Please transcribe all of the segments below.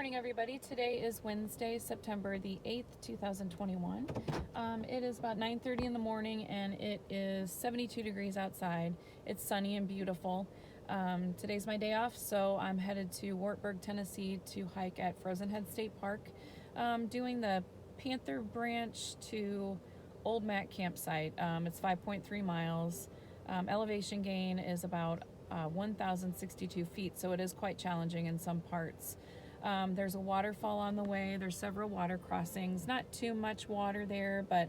morning, everybody. Today is Wednesday, September the 8th, 2021. It is about 9:30 in the morning and it is 72 degrees outside. It's sunny and beautiful. Today's my day off, so I'm headed to Wartburg, Tennessee to hike at Frozen Head State Park, doing the Panther Branch to Old Mac campsite. It's 5.3 miles. Elevation gain is about 1,062 feet, so it is quite challenging in some parts. There's a waterfall on the way. There's several water crossings. Not too much water there, but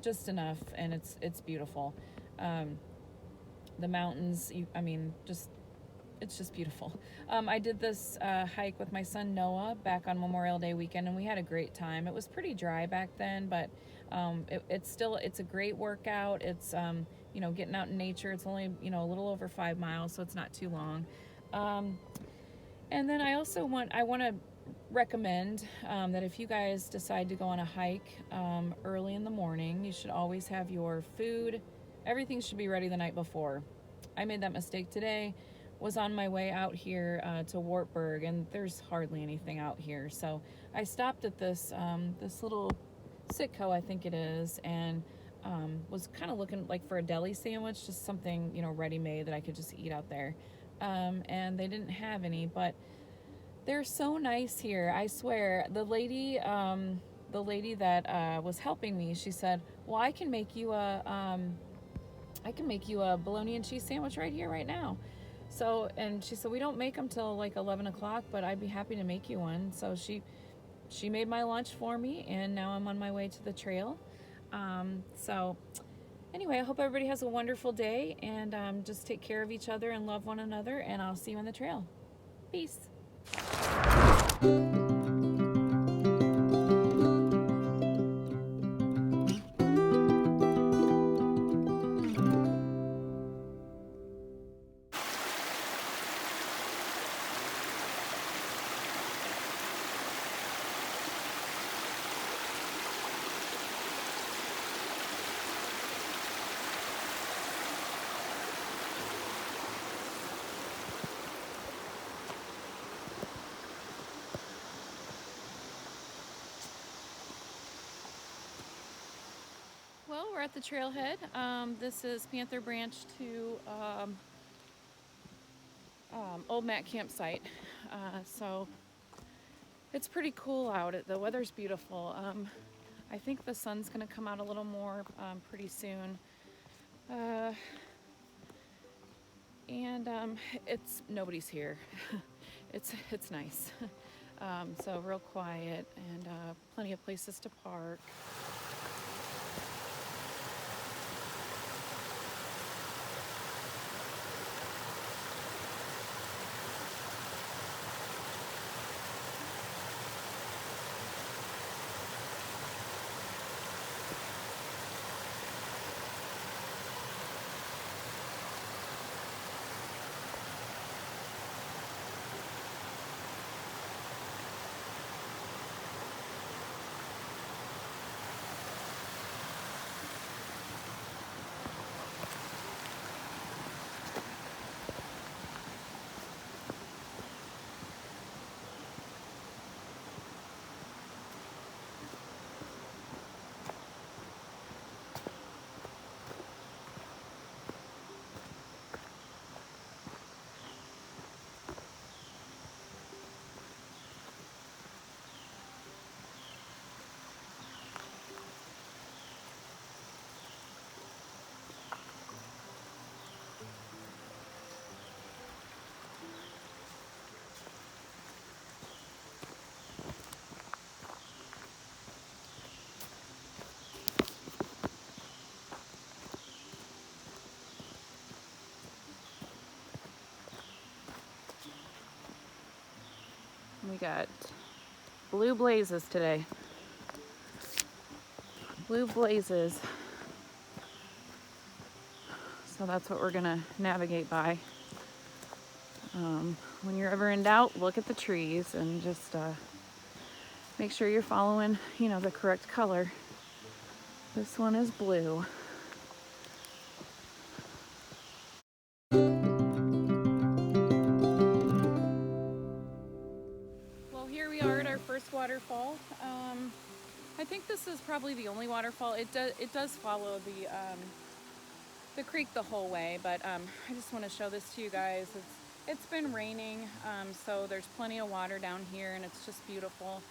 just enough, and it's beautiful. The mountains, it's just beautiful. I did this hike with my son Noah back on Memorial Day weekend, and we had a great time. It was pretty dry back then, but it's a great workout. It's getting out in nature. It's only a little over 5 miles, so it's not too long. And then I want to recommend that if you guys decide to go on a hike early in the morning, you should always have your food. Everything should be ready the night before. I made that mistake today. Was on my way out here to Wartburg, and there's hardly anything out here. So I stopped at this little Sitco, I think it is, and was kind of looking like for a deli sandwich, just something ready-made that I could just eat out there. And they didn't have any, but they're so nice here. I swear, the lady that was helping me, she said, "Well, I can make you a bologna and cheese sandwich right here, right now." So, and she said, "We don't make them till like 11 o'clock, but I'd be happy to make you one." So she made my lunch for me, and now I'm on my way to the trail. So anyway, I hope everybody has a wonderful day, and just take care of each other and love one another, and I'll see you on the trail. Peace. Well, we're at the trailhead. This is Panther Branch to Old Mac campsite. So it's pretty cool out. The weather's beautiful. I think the sun's gonna come out a little more pretty soon. It's nobody's here. It's nice. So real quiet and plenty of places to park. We got blue blazes today. Blue blazes. So that's what we're gonna navigate by. When you're ever in doubt, look at the trees and just make sure you're following, the correct color. This one is blue. here we are at our first waterfall. I think this is probably the only waterfall. It does follow the creek the whole way, but I just want to show this to you guys. It's been raining, so there's plenty of water down here, and it's just beautiful.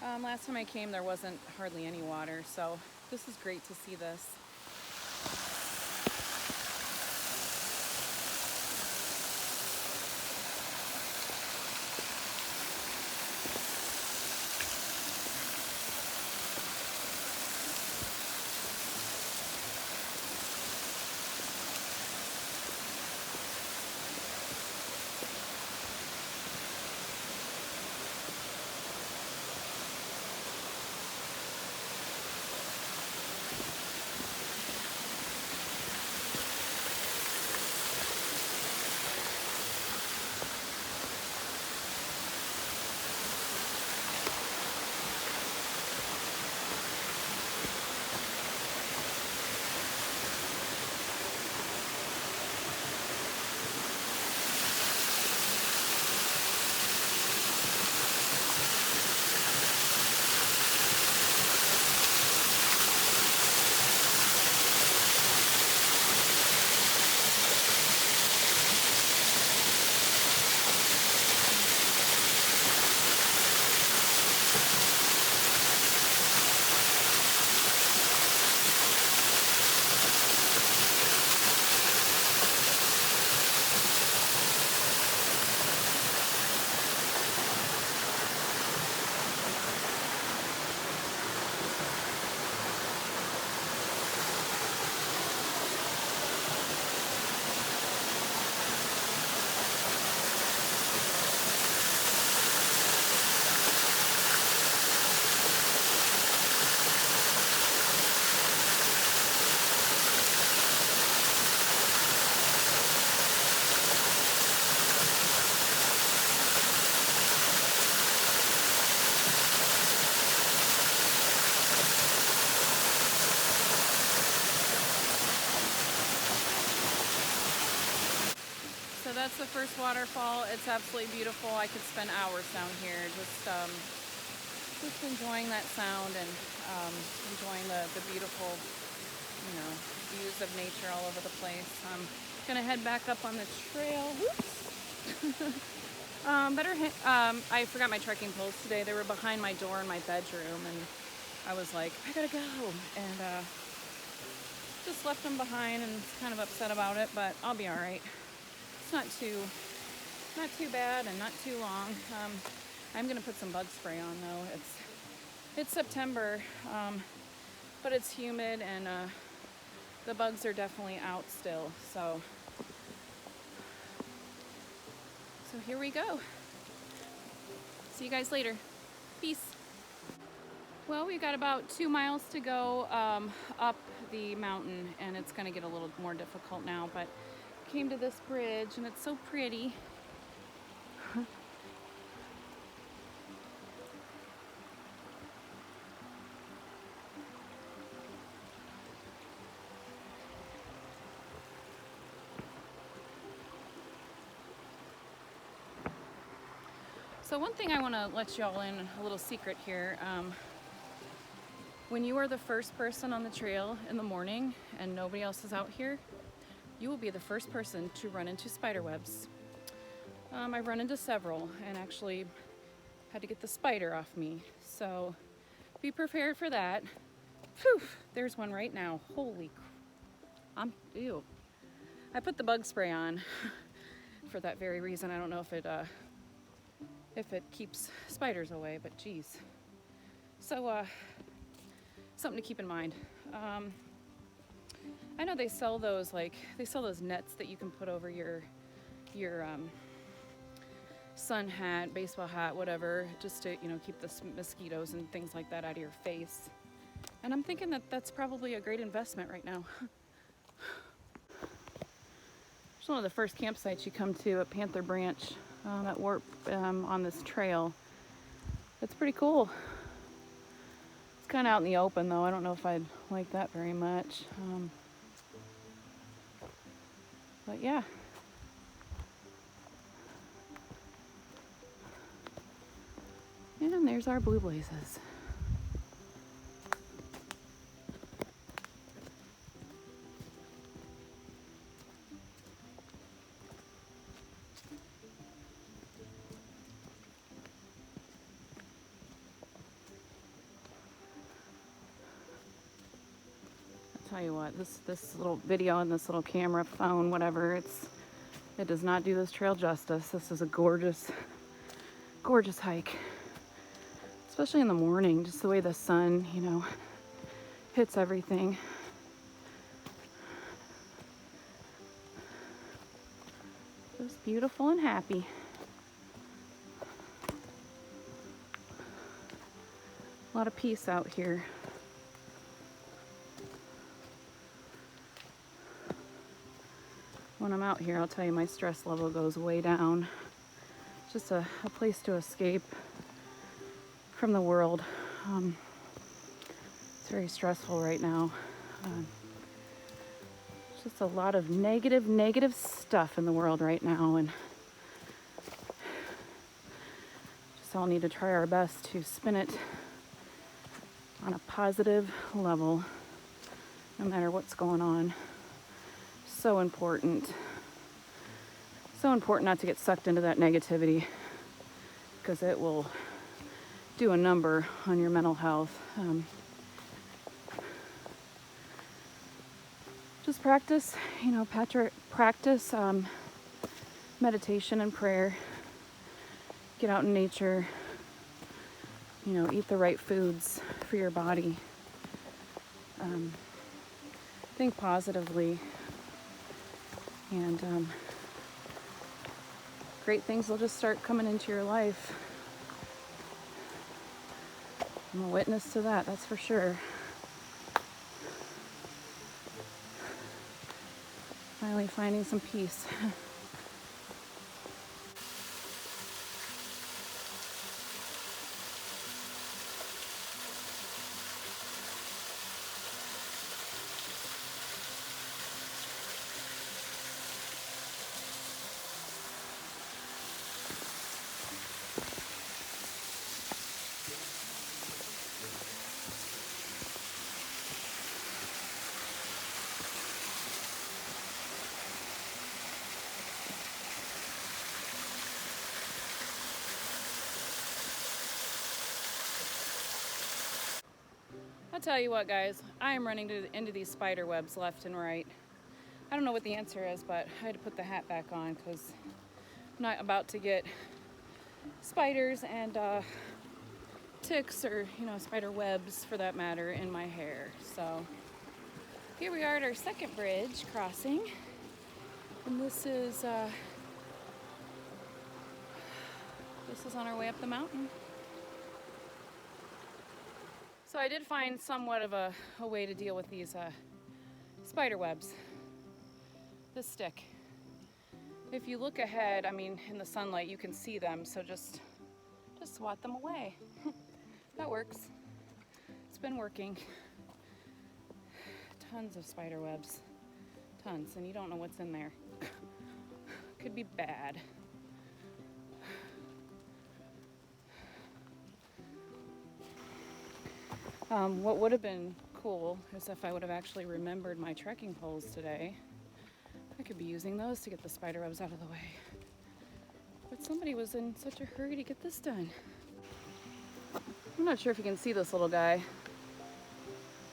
Last time I came, there wasn't hardly any water, so this is great to see this. So that's the first waterfall. It's absolutely beautiful. I could spend hours down here just enjoying that sound and enjoying the beautiful, you know, views of nature all over the place. I'm gonna head back up on the trail. Whoops. I forgot my trekking poles today. They were behind my door in my bedroom, and I was like, I gotta go, and just left them behind and was kind of upset about it, but I'll be all right. It's not too bad and not too long. I'm gonna put some bug spray on though. It's September, but it's humid, and the bugs are definitely out still. So here we go. See you guys later. Peace. Well, we've got about 2 miles to go up the mountain, and it's gonna get a little more difficult now, but came to this bridge and it's so pretty. So one thing I want to let y'all in, a little secret here. When you are the first person on the trail in the morning and nobody else is out here, you will be the first person to run into spider webs. I've run into several and actually had to get the spider off me. So be prepared for that. Phew, there's one right now. Holy ew. I put the bug spray on for that very reason. I don't know if it keeps spiders away, but geez. So something to keep in mind. I know they sell those nets that you can put over your sun hat, baseball hat, whatever, just to, you know, keep the mosquitoes and things like that out of your face. And I'm thinking that that's probably a great investment right now. It's one of the first campsites you come to at Panther Branch at on this trail. It's pretty cool. It's kind of out in the open though. I don't know if I'd like that very much. But yeah. And there's our blue blazes. Tell you what, this little video and this little camera, phone, whatever, it does not do this trail justice. This is a gorgeous, gorgeous hike, especially in the morning, just the way the sun, you know, hits everything. Just beautiful and happy. A lot of peace out here. When I'm out here, I'll tell you, my stress level goes way down. It's just a place to escape from the world. It's very stressful right now. Just a lot of negative stuff in the world right now, and just all need to try our best to spin it on a positive level, no matter what's going on. So important not to get sucked into that negativity, because it will do a number on your mental health. Just practice, you know, practice meditation and prayer. Get out in nature, you know, eat the right foods for your body. Think positively. And great things will just start coming into your life. I'm a witness to that, that's for sure. Finally finding some peace. I'll tell you what, guys, I am running into these spider webs left and right. I don't know what the answer is, but I had to put the hat back on because I'm not about to get spiders and ticks, or, you know, spider webs for that matter, in my hair. So here we are at our second bridge crossing, and this is on our way up the mountain. So I did find somewhat of a way to deal with these spider webs. This stick. If you look ahead, I mean, in the sunlight, you can see them, so just swat them away. That works. It's been working. Tons of spider webs. Tons, and you don't know what's in there. Could be bad. What would have been cool is if I would have actually remembered my trekking poles today. I could be using those to get the spider webs out of the way. But somebody was in such a hurry to get this done. I'm not sure if you can see this little guy.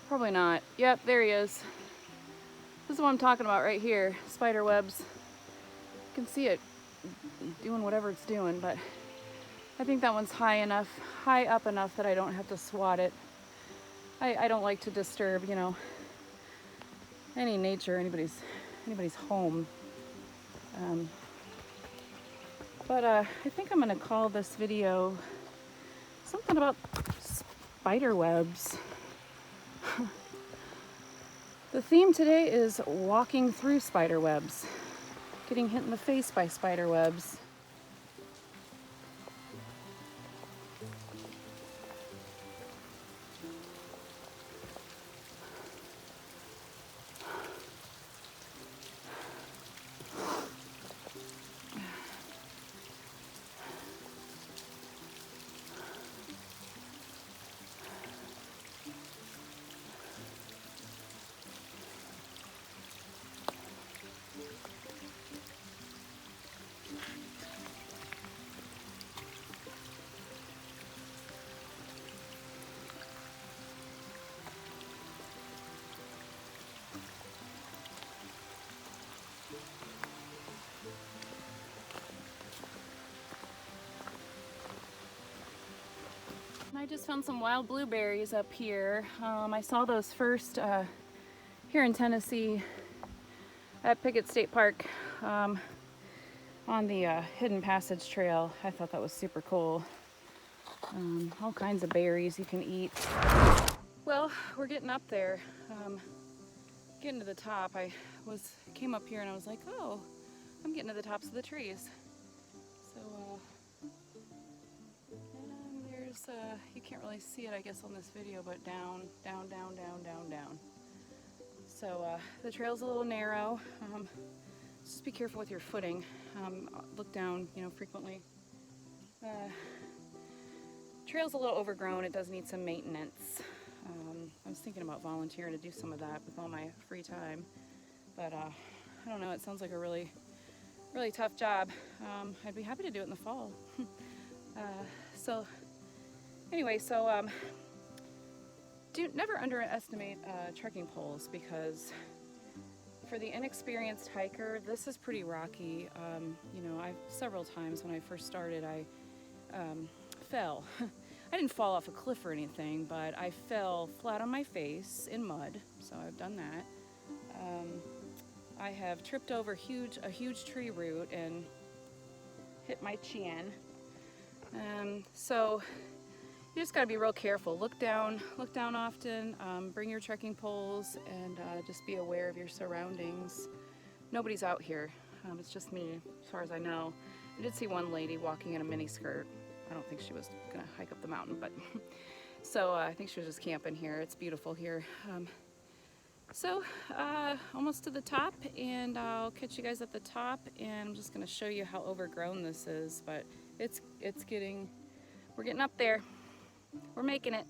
Probably not. Yep, there he is. This is what I'm talking about right here. Spider webs. You can see it doing whatever it's doing, but I think that one's high up enough that I don't have to swat it. I don't like to disturb, you know, any nature, anybody's home. But I think I'm gonna call this video something about spider webs. The theme today is walking through spider webs, getting hit in the face by spider webs. I just found some wild blueberries up here. I saw those first here in Tennessee at Pickett State Park on the Hidden Passage Trail. I thought that was super cool. All kinds of berries you can eat. Well, we're getting up there. Getting to the top. I came up here and I was like, oh, I'm getting to the tops of the trees. So, and there's, you can't really see it, I guess, on this video, but down, down, down, down, down, down. So, the trail's a little narrow. Just be careful with your footing. Look down, you know, frequently. Trail's a little overgrown. It does need some maintenance. I was thinking about volunteering to do some of that with all my free time, but I don't know, it sounds like a really tough job. I'd be happy to do it in the fall. So anyway, never underestimate trekking poles, because for the inexperienced hiker, this is pretty rocky. You know, several times when I first started, I fell. I didn't fall off a cliff or anything, but I fell flat on my face in mud, so I've done that. I have tripped over a huge tree root and hit my chin. So you just gotta be real careful. Look down often, bring your trekking poles, and just be aware of your surroundings. Nobody's out here, it's just me, as far as I know. I did see one lady walking in a mini skirt. I don't think she was gonna hike up the mountain, but so I think she was just camping here. It's beautiful here. Almost to the top, and I'll catch you guys at the top, and I'm just gonna show you how overgrown this is, but we're getting up there. We're making it.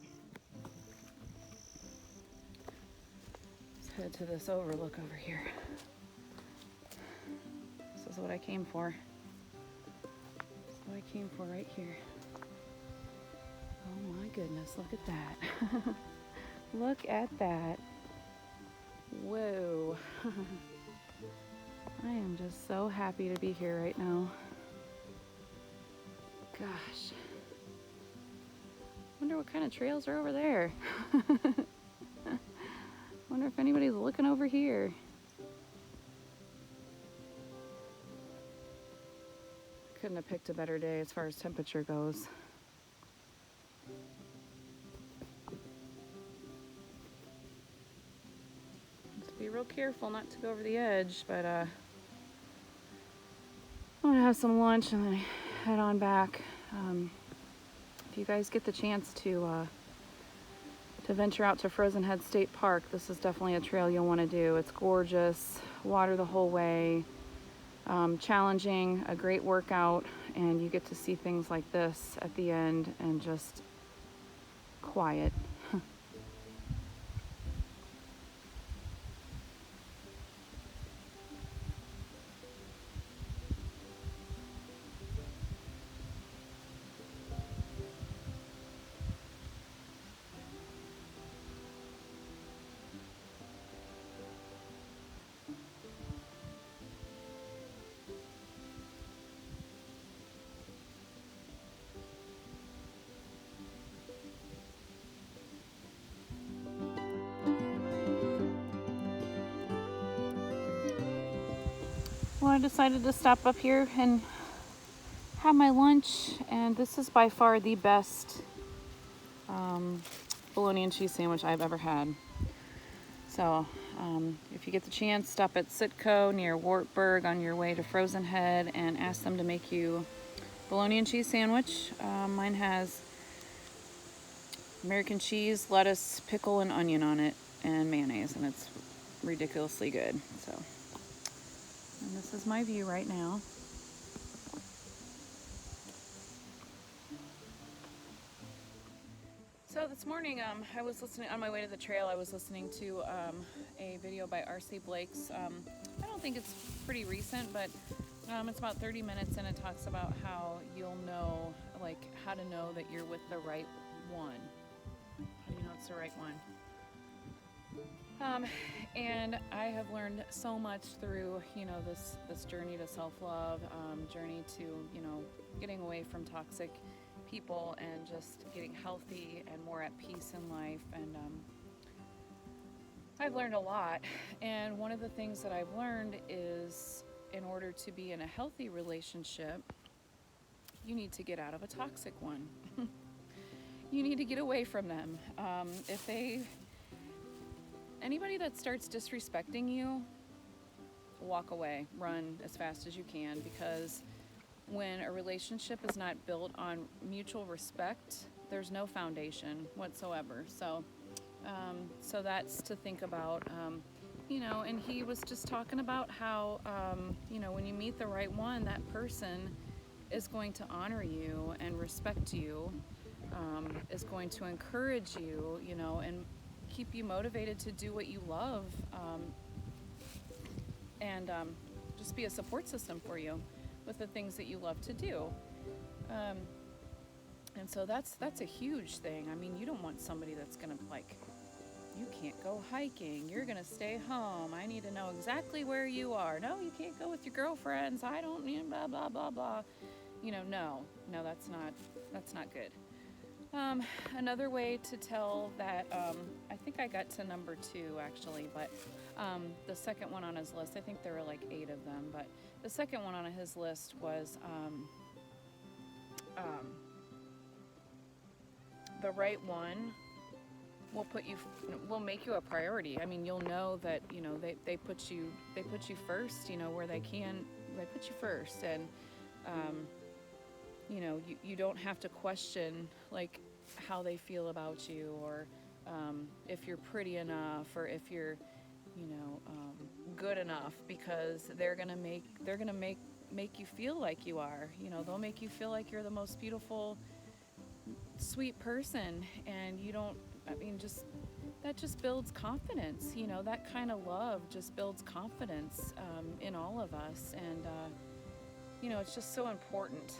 Let's head to this overlook over here. This is what I came for. I came for right here. Oh my goodness, look at that. Look at that. Whoa. I am just so happy to be here right now. Gosh. Wonder what kind of trails are over there. Wonder if anybody's looking over here. Couldn't have picked a better day as far as temperature goes. Just be real careful not to go over the edge, but I'm gonna have some lunch and then head on back. If you guys get the chance to venture out to Frozen Head State Park, this is definitely a trail you'll want to do. It's gorgeous, water the whole way. Challenging, a great workout, and you get to see things like this at the end, and just quiet. Well, I decided to stop up here and have my lunch, and this is by far the best bologna and cheese sandwich I've ever had. So if you get the chance, stop at Sitco near Wartburg on your way to Frozen Head and ask them to make you bologna and cheese sandwich. Mine has American cheese, lettuce, pickle, and onion on it, and mayonnaise, and it's ridiculously good. So, and this is my view right now. So this morning, I was listening on my way to the trail. I was listening to a video by R.C. Blake's. I don't think it's pretty recent, but it's about 30 minutes, and it talks about how you'll know, like, how to know that you're with the right one. How do you know it's the right one? And I have learned so much through, you know, this journey to self-love, journey to, you know, getting away from toxic people and just getting healthy and more at peace in life. And I've learned a lot. And one of the things that I've learned is in order to be in a healthy relationship, you need to get out of a toxic one. You need to get away from them. Anybody that starts disrespecting you, walk away, run as fast as you can, because when a relationship is not built on mutual respect, there's no foundation whatsoever. So that's to think about. And he was just talking about how, when you meet the right one, that person is going to honor you and respect you, is going to encourage you, and keep you motivated to do what you love, and just be a support system for you with the things that you love to do. And so that's a huge thing. I mean, you don't want somebody that's gonna you can't go hiking, you're gonna stay home, I need to know exactly where you are, no, you can't go with your girlfriends, I don't, blah blah blah blah. No, that's not good. Another way to tell that, I think I got to number 2 actually, but the second one on his list, I think there were like 8 of them, but the second one on his list was the right one will make you a priority. I mean, you'll know that they put you first, where they put you first, and you don't have to question like how they feel about you, or if you're pretty enough, or if you're good enough, because they're gonna make you feel like you are. They'll make you feel like you're the most beautiful, sweet person, and that just builds confidence. That kind of love just builds confidence in all of us, and it's just so important.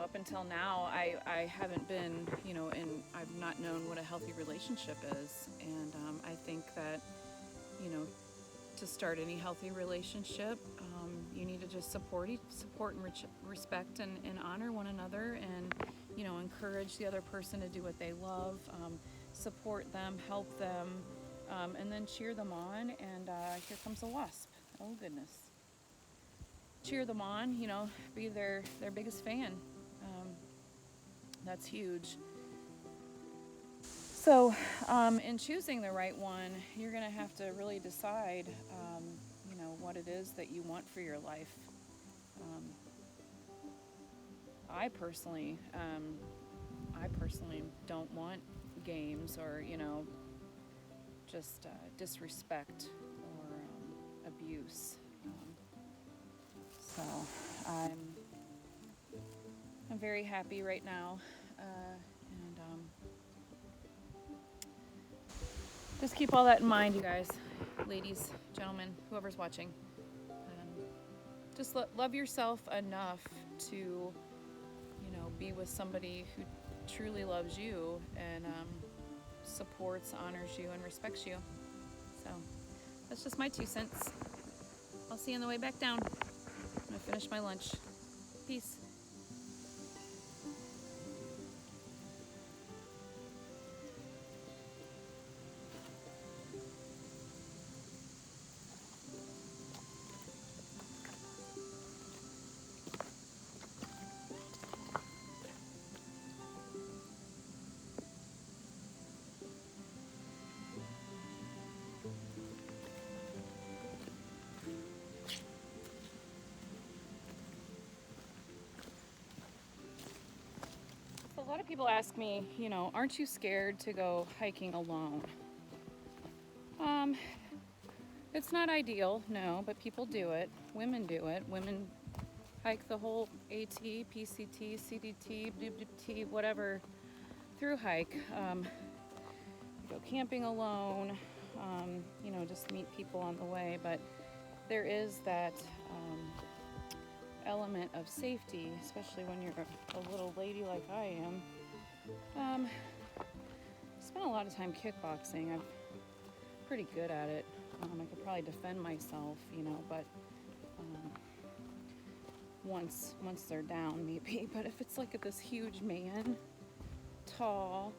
Up until now, I haven't been, I've not known what a healthy relationship is, and I think that, to start any healthy relationship, you need to just support and respect and honor one another, and encourage the other person to do what they love, support them, help them, and then cheer them on. And here comes a wasp. Oh goodness. Cheer them on, be their biggest fan. That's huge. So in choosing the right one, you're going to have to really decide, what it is that you want for your life. I personally don't want games or, just disrespect or abuse. So I'm very happy right now, and just keep all that in mind, you guys, ladies, gentlemen, whoever's watching. Just love yourself enough to, be with somebody who truly loves you and supports, honors you, and respects you. So that's just my 2 cents. I'll see you on the way back down. I'm gonna finish my lunch. Peace. A lot of people ask me, aren't you scared to go hiking alone? It's not ideal, no, but people do it. Women do it. Women hike the whole AT, PCT, CDT, DBT, whatever through hike. Go camping alone, just meet people on the way, but there is that element of safety, especially when you're a little lady like I am. Spent a lot of time kickboxing. I'm pretty good at it. I could probably defend myself, but once they're down maybe. But if it's like this huge man, tall,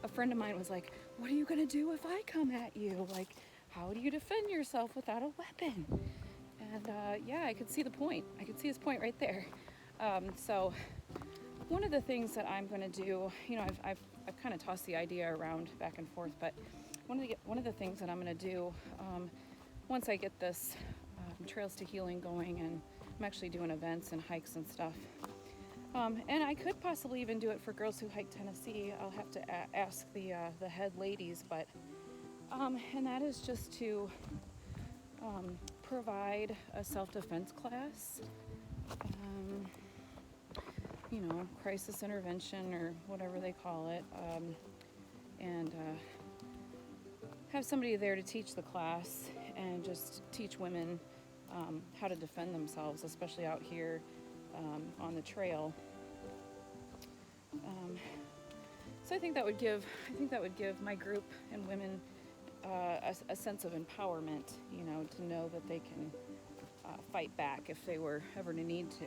a friend of mine was like, what are you gonna do if I come at you? Like, how do you defend yourself without a weapon? And yeah, I could see the point. I could see his point right there. So one of the things that I'm going to do, you know, I've kind of tossed the idea around back and forth, but one of the things that I'm going to do once I get this Trails to Healing going, and I'm actually doing events and hikes and stuff, and I could possibly even do it for girls who hike Tennessee. I'll have to ask the head ladies, but and that is just to provide a self-defense class, you know, crisis intervention or whatever they call it, and have somebody there to teach the class and just teach women how to defend themselves, especially out here on the trail. So I think that would give my group and women a sense of empowerment, you know, to know that they can fight back if they were ever to need to.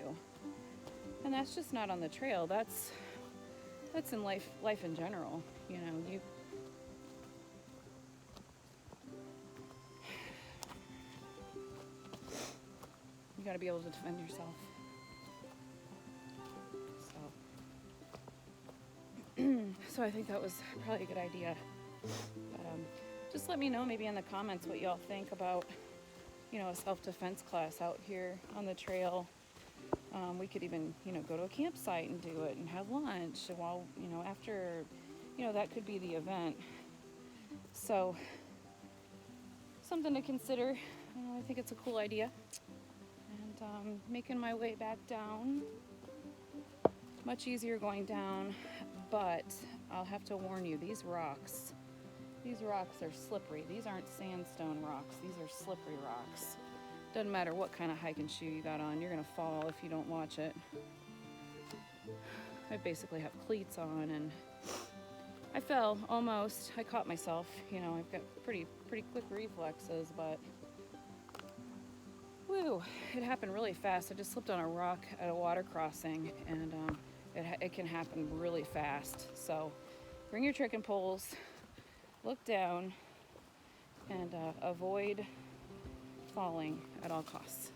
And that's just not on the trail. That's in life in general. You know, you got to be able to defend yourself. So I think that was probably a good idea. But just let me know maybe in the comments what y'all think about, you know, a self-defense class out here on the trail. We could even, you know, go to a campsite and do it and have lunch while, you know, after, you know, that could be the event. So something to consider. I think it's a cool idea. And making my way back down, much easier going down, but I'll have to warn you, these rocks are slippery. These aren't sandstone rocks, these are slippery rocks. Doesn't matter what kind of hiking shoe you got on, you're gonna fall if you don't watch it. I basically have cleats on, and I fell almost. I caught myself, you know, I've got pretty quick reflexes, but whew, it happened really fast. I just slipped on a rock at a water crossing, and it can happen really fast. So bring your trekking poles, look down, and avoid falling at all costs.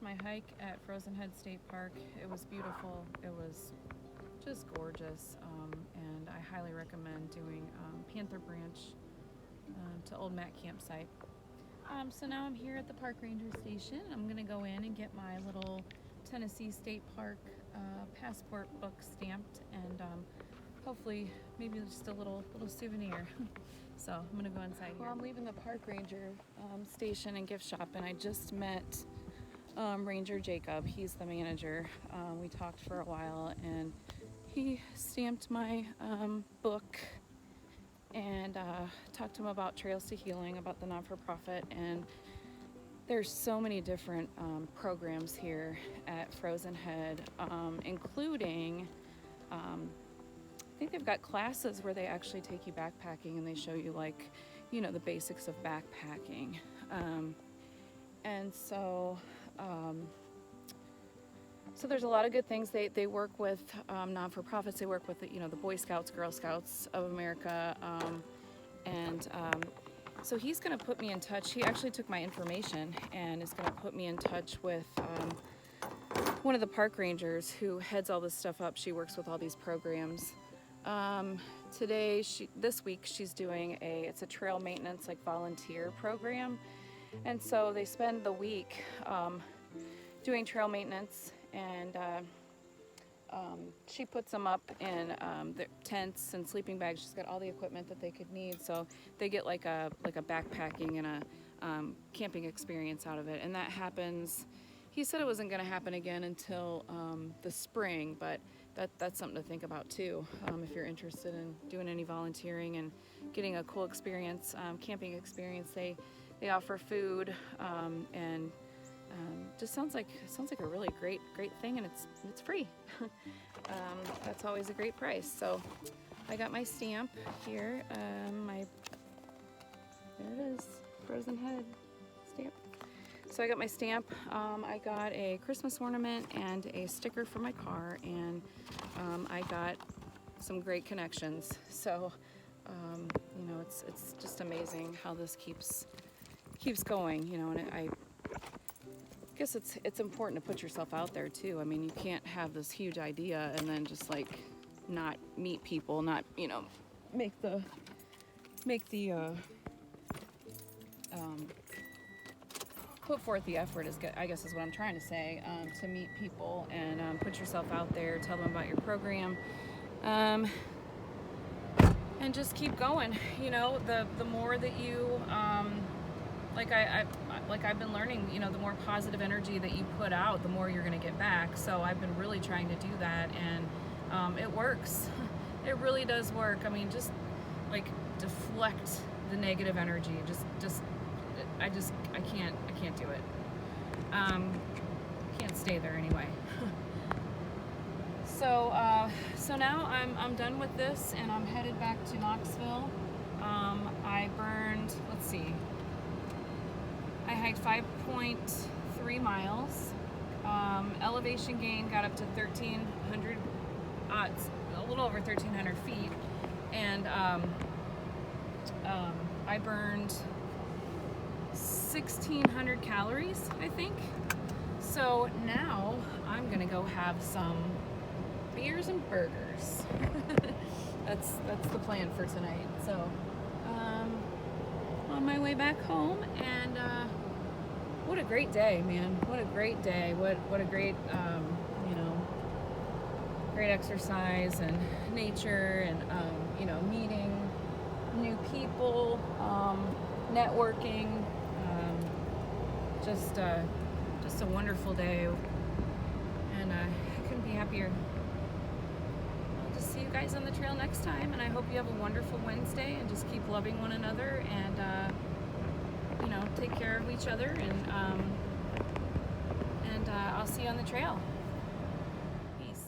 My hike at Frozen Head State Park. It was beautiful. It was just gorgeous, and I highly recommend doing Panther Branch to Old Mac Campsite. So now I'm here at the park ranger station. I'm gonna go in and get my little Tennessee State Park passport book stamped, and hopefully maybe just a little souvenir. So I'm gonna go inside here. Well, I'm leaving the park ranger station and gift shop, and I just met Ranger Jacob. He's the manager. We talked for a while, and he stamped my book and talked to him about Trails to Healing, about the not-for-profit, and there's so many different programs here at Frozen Head, including I think they've got classes where they actually take you backpacking and they show you, like, you know, the basics of backpacking. And so there's a lot of good things. They work with non-for-profits. They work with the, you know, the Boy Scouts, Girl Scouts of America, so he's going to put me in touch. He actually took my information and is going to put me in touch with one of the park rangers who heads all this stuff up. She works with all these programs. This week, she's doing it's a trail maintenance, like, volunteer program. And so they spend the week doing trail maintenance, and she puts them up in their tents and sleeping bags. She's got all the equipment that they could need, so they get like a backpacking and a camping experience out of it. And that happens. He said it wasn't going to happen again until the spring, but that's something to think about too. If you're interested in doing any volunteering and getting a cool experience, camping experience, they offer food, and just sounds like a really great thing, and it's free. That's always a great price. So I got my stamp here. There it is, Frozen Head stamp. So I got my stamp. I got a Christmas ornament and a sticker for my car, and I got some great connections. So you know, it's just amazing how this keeps going. You know, and I guess it's important to put yourself out there too. I mean, you can't have this huge idea and then just, like, not meet people, not, you know, make the put forth the effort, I guess is what I'm trying to say, to meet people and put yourself out there, tell them about your program, and just keep going. You know, the more that you like I've been learning, you know, the more positive energy that you put out, the more you're going to get back. So I've been really trying to do that, and it works. It really does work. I mean, just, like, deflect the negative energy. I can't do it. Can't stay there anyway. So now I'm done with this, and I'm headed back to Knoxville. I burned, let's see, I hiked 5.3 miles. Elevation gain got up to 1,300, a little over 1,300 feet, and I burned 1,600 calories, I think. So now I'm gonna go have some beers and burgers. That's the plan for tonight. So on my way back home, and what a great day, man. What a great day. What a great you know, great exercise and nature, and you know, meeting new people, networking, just a wonderful day, and I couldn't be happier. I'll just see you guys on the trail next time, and I hope you have a wonderful Wednesday, and just keep loving one another, and you know, take care of each other, and I'll see you on the trail. Peace.